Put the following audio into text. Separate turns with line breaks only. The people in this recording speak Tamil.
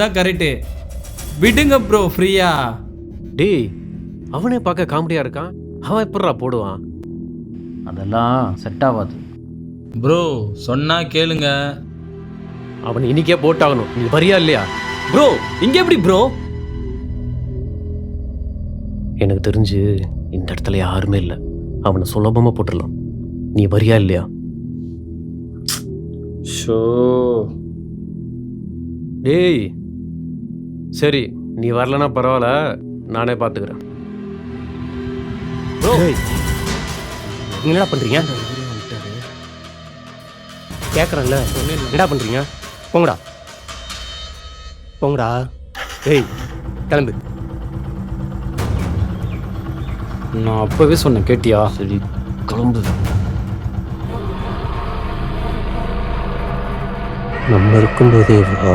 தான் கரெக்டு. விடுங்க ப்ரோ ஃப்ரீயா.
டேய், அவனே பார்க்க காமெடியா இருக்கான். அவன் எப்படிடா போடுவான்?
அதெல்லாம் செட் ஆகாது.
ப்ரோ சொன்னா கேளுங்க.
அவன் இன்னைக்கே போட்டாகணும். நீ வரியா இல்லையா?
ப்ரோ இங்க எப்படி ப்ரோ?
எனக்கு தெரிஞ்சு இந்த இடத்துல யாருமே இல்லை. அவனை சுலபமா போட்டுடலாம். நீ வரியா இல்லையா?
ஷோ
டேய் சரி, நீ வரலனா பரவாயில்ல, நானே பார்த்துக்கிறேன்.
ப்ரோ என்னடா பண்றீங்க? கேட்குறேன்ல, என்னடா பண்றீங்க? போங்கடா போங்கடா. ஏய் கிளம்பு.
நான் அப்பவே சொன்னேன், கேட்டியா?
சரி கிளம்பு.
நம்ம இருக்கும்போதே வா.